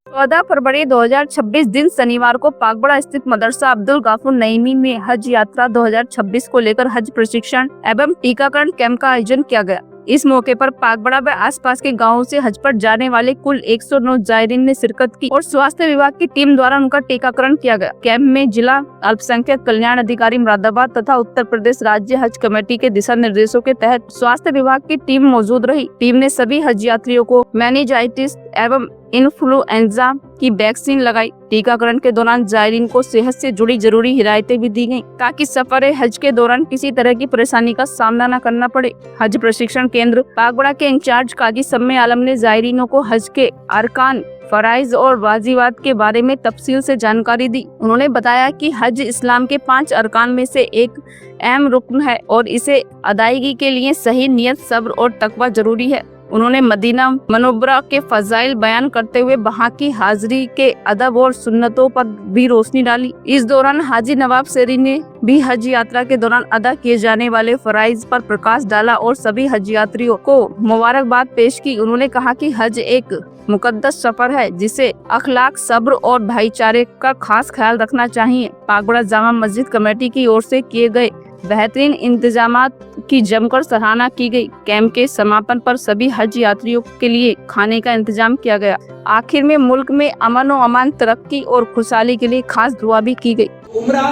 14 फरवरी 2026 दिन शनिवार को पागबड़ा स्थित मदरसा अब्दुल गफूर नईमी में हज यात्रा 2026 को लेकर हज प्रशिक्षण एवं टीकाकरण कैंप का आयोजन किया गया। इस मौके पर पागबड़ा व आसपास के गांवों से हज पर जाने वाले कुल 109 जायरीन ने शिरकत की और स्वास्थ्य विभाग की टीम द्वारा उनका टीकाकरण किया गया। कैंप में जिला अल्पसंख्यक कल्याण अधिकारी मुरादाबाद तथा उत्तर प्रदेश राज्य हज कमेटी के दिशा निर्देशों के तहत स्वास्थ्य विभाग की टीम मौजूद रही। टीम ने सभी हज यात्रियों को मेनिंजाइटिस एवं इन्फ्लुएंजा की वैक्सीन लगाई। टीकाकरण के दौरान जायरीन को सेहत से जुड़ी जरूरी हिदायतें भी दी गयी ताकि सफर हज के दौरान किसी तरह की परेशानी का सामना न करना पड़े। हज प्रशिक्षण केंद्र पागबड़ा के इंचार्ज काजी सम्मे आलम ने जायरीनों को हज के अरकान, फराइज और वाजिबात के बारे में तफसील से जानकारी दी। उन्होंने बताया कि हज इस्लाम के 5 अरकान में से एक अहम रुकन है और इसे अदायगी के लिए सही नियत, सब्र और तकवा जरूरी है। उन्होंने मदीना मनोबरा के फजाइल बयान करते हुए वहाँ की हाजिरी के अदब और सुन्नतों पर भी रोशनी डाली। इस दौरान हाजी नवाब सेरी ने भी हज यात्रा के दौरान अदा किए जाने वाले फराइज पर प्रकाश डाला और सभी हज यात्रियों को मुबारकबाद पेश की। उन्होंने कहा कि हज एक मुकद्दस सफर है जिसे अखलाक, सब्र और भाईचारे का खास ख्याल रखना चाहिए। पागबड़ा जामा मस्जिद कमेटी की ओर से किए गए बेहतरीन इंतजामात की जमकर सराहना की गई। कैंप के समापन पर सभी हज यात्रियों के लिए खाने का इंतजाम किया गया। आखिर में मुल्क में अमन और अमान, तरक्की और खुशहाली के लिए खास दुआ भी की गई। उम्रा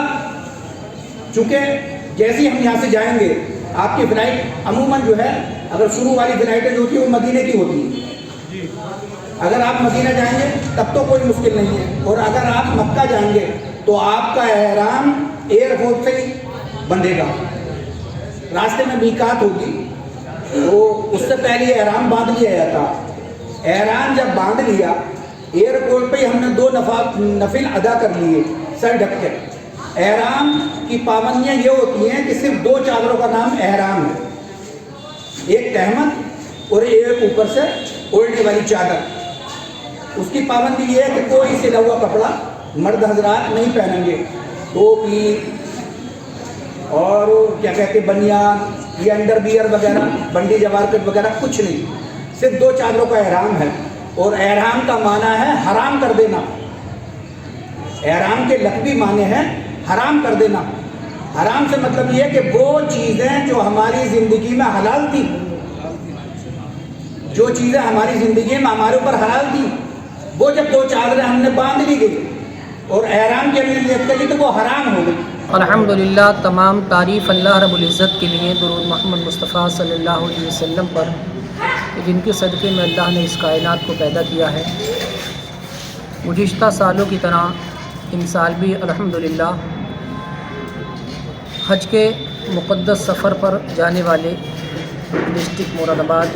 चूँकि जैसे ही हम यहाँ से जाएंगे, आपकी फ्लाइट अमूमन जो है, अगर शुरू वाली फ्लाइटें जो होती है वो मदीने की होती है। अगर आप मदीना जाएंगे तब तो कोई मुश्किल नहीं है, और अगर आप मक्का जाएंगे तो आपका एहराम एयरपोर्ट से ही बंधेगा। रास्ते में मीकात होगी तो उससे पहले एहराम बांध लिया जाता। एहराम जब बांध लिया, एयरपोर्ट पे हमने 2 नफिल अदा कर लिए सर ढक के। एहराम की पाबंदियाँ ये होती हैं कि सिर्फ 2 चादरों का नाम एहराम है, एक तहमत और एक ऊपर से ओढ़ने वाली चादर। उसकी पाबंदी ये है कि कोई सिला हुआ कपड़ा मर्द हजरात नहीं पहनेंगे। टोपी और क्या कहते बनियान या अंडरवियर वगैरह, बंडी जवारकट वगैरह कुछ नहीं, सिर्फ 2 चादरों का एहराम है। और एहराम का माना है हराम कर देना। एहराम के लफ्ज़ी माने हैं हराम कर देना। हराम से मतलब ये है कि वो चीज़ें जो हमारी ज़िंदगी में हलाल थी, जो चीज़ें हमारी ज़िंदगी में हमारे ऊपर हलाल थी, वो जब 2 चादरें हमने बांध ली गई और एहराम के लिए नियत करी तो वो हराम हो गई। अल्हम्दुलिल्लाह, तमाम तारीफ़ अल्लाह रब्बुल इज़्ज़त के लिए, दुरूद मोहम्मद मुस्तफ़ा सल्लल्लाहु अलैहि वसल्लम पर, जिनके सदक़े में अल्लाह ने इस कायनात को पैदा किया है। गुज़िश्ता सालों की तरह इन साल भी अल्हम्दुलिल्लाह हज के मुक़द्दस सफ़र पर जाने वाले डिस्ट्रिक्ट मुरादाबाद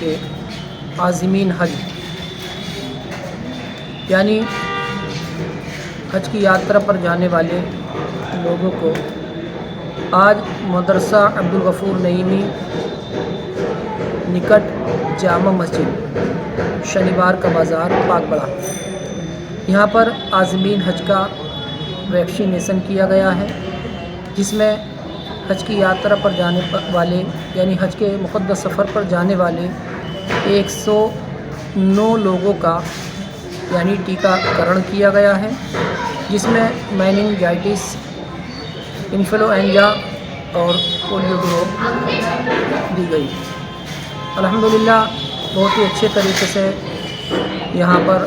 के आज़मीन हज यानी हज की यात्रा पर जाने वाले लोगों को आज मदरसा अब्दुल गफूर नईमी निकट जामा मस्जिद, शनिवार का बाज़ार, पागबड़ा, यहाँ पर आज़मीन हज का वैक्सीनेशन किया गया है, जिसमें हज की यात्रा पर जाने वाले यानी हज के मुक़द्दस सफ़र पर जाने वाले 109 लोगों का यानी टीकाकरण किया गया है, जिसमें मेनिंजाइटिस, इन्फ्लुएंजा और पोलियो ड्रॉप दी गई। अल्हम्दुलिल्लाह बहुत ही अच्छे तरीके से यहाँ पर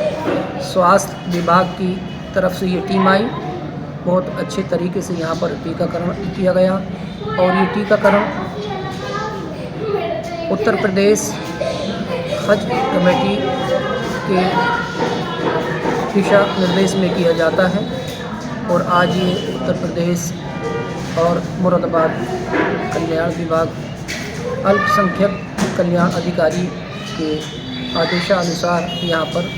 स्वास्थ्य विभाग की तरफ से ये टीम आई, बहुत अच्छे तरीके से यहाँ पर टीकाकरण किया गया। और ये टीकाकरण उत्तर प्रदेश हज कमेटी के दिशा निर्देश में किया जाता है। और आज ये उत्तर प्रदेश और मुरादाबाद कल्याण विभाग अल्पसंख्यक कल्याण अधिकारी के आदेशानुसार यहाँ पर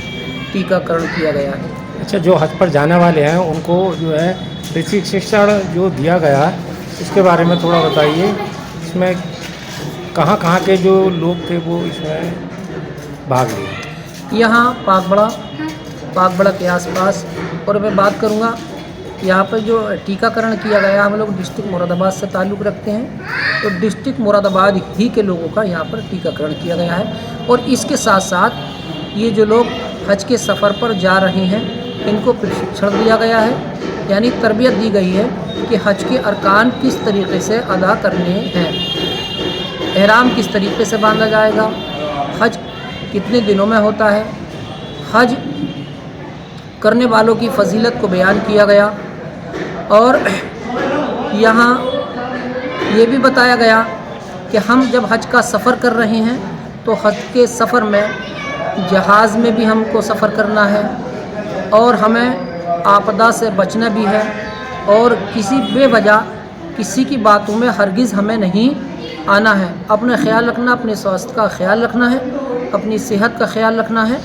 टीकाकरण किया गया है। अच्छा, जो हज पर जाने वाले हैं उनको जो है प्रशिक्षण जो दिया गया इसके बारे में थोड़ा बताइए। इसमें कहाँ के जो लोग थे वो इसमें भाग लिए? यहाँ पागबड़ा के आसपास, और मैं बात करूँगा यहाँ पर जो टीकाकरण किया गया, हम लोग डिस्ट्रिक्ट मुरादाबाद से ताल्लुक़ रखते हैं, तो डिस्ट्रिक्ट मुरादाबाद ही के लोगों का यहाँ पर टीकाकरण किया गया है। और इसके साथ साथ ये जो लोग हज के सफ़र पर जा रहे हैं इनको प्रशिक्षण दिया गया है, यानी तरबियत दी गई है कि हज के अरकान किस तरीके से अदा करने हैं, एहराम किस तरीके से बांधा जाएगा, हज कितने दिनों में होता है, हज करने वालों की फजीलत को बयान किया गया। और यहाँ ये भी बताया गया कि हम जब हज का सफ़र कर रहे हैं तो हज के सफ़र में जहाज़ में भी हमको सफ़र करना है और हमें आपदा से बचना भी है और किसी बेवजह किसी की बातों में हरगिज़ हमें नहीं आना है। अपने ख्याल रखना, अपने स्वास्थ्य का ख्याल रखना है, अपनी सेहत का ख्याल रखना है।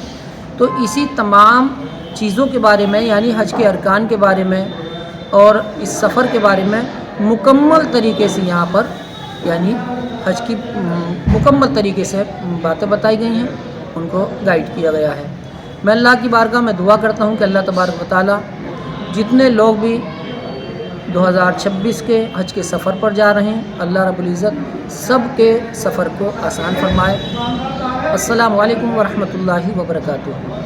तो इसी तमाम चीज़ों के बारे में, यानी हज के अरकान के बारे में और इस सफ़र के बारे में मुकम्मल तरीके से यहाँ पर, यानी हज की मुकम्मल तरीके से बातें बताई गई हैं, उनको गाइड किया गया है। मैं अल्लाह की बारगाह में दुआ करता हूँ कि अल्लाह तबारक व तआला जितने लोग भी 2026 के हज के सफ़र पर जा रहे हैं, अल्लाह रब्बुल इज़्ज़त सब के सफ़र को आसान फरमाए। अस्सलामु अलैकुम व रहमतुल्लाहि व बरकातुहू।